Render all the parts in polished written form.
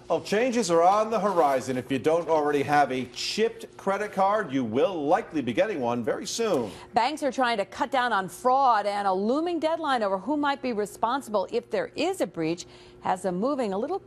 Well, changes are on the horizon. If you don't already have a chipped credit card, you will likely be getting one very soon. Banks are trying to cut down on fraud, and a looming deadline over who might be responsible if there is a breach has them moving a little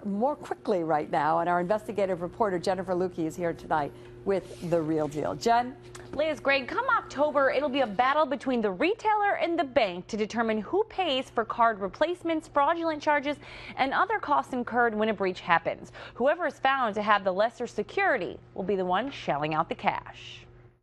more quickly right now. And our investigative reporter Jennifer Lukey is here tonight with the real deal. Jen? Liz, Greg, come October, it'll be a battle between the retailer and the bank to determine who pays for card replacements, fraudulent charges, and other costs incurred when a breach happens. Whoever is found to have the lesser security will be the one shelling out the cash.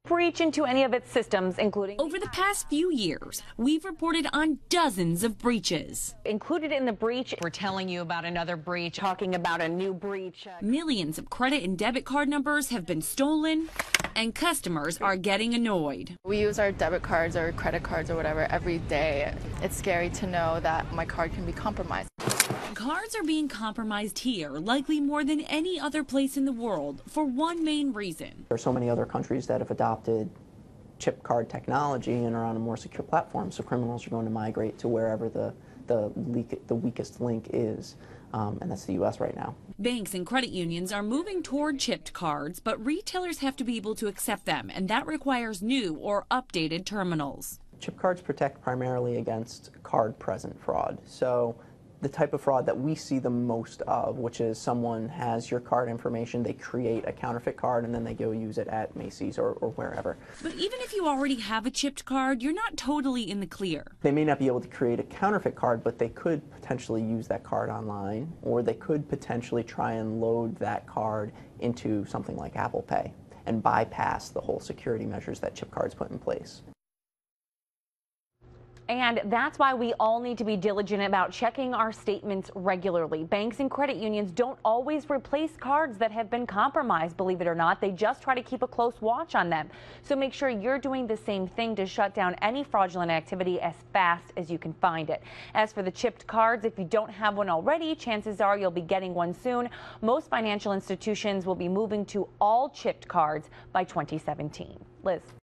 Breach into any of its systems, including... Over the past few years, we've reported on dozens of breaches. Included in the breach, we're telling you about another breach, talking about a new breach. Millions of credit and debit card numbers have been stolen, and customers are getting annoyed. We use our debit cards or credit cards or whatever every day. It's scary to know that my card can be compromised. Cards are being compromised here, likely more than any other place in the world, for one main reason. There are so many other countries that have adopted chip card technology and are on a more secure platform, so criminals are going to migrate to wherever the weakest link is, and that's the U.S. right now. Banks and credit unions are moving toward chipped cards, but retailers have to be able to accept them, and that requires new or updated terminals. Chip cards protect primarily against card-present fraud. So the type of fraud that we see the most of, which is someone has your card information, they create a counterfeit card, and then they go use it at Macy's or wherever. But even if you already have a chipped card, you're not totally in the clear. They may not be able to create a counterfeit card, but they could potentially use that card online, or they could potentially try and load that card into something like ApplePay and bypass the whole security measures that chip cards put in place. and that's why we all need to be diligent about checking our statements regularly. Banks and credit unions don't always replace cards that have been compromised, believe it or not. They just try to keep a close watch on them. So make sure you're doing the same thing to shut down any fraudulent activity as fast as you can find it. As for the chipped cards, if you don't have one already, chances are you'll be getting one soon. Most financial institutions will be moving to all chipped cards by 2017. Liz.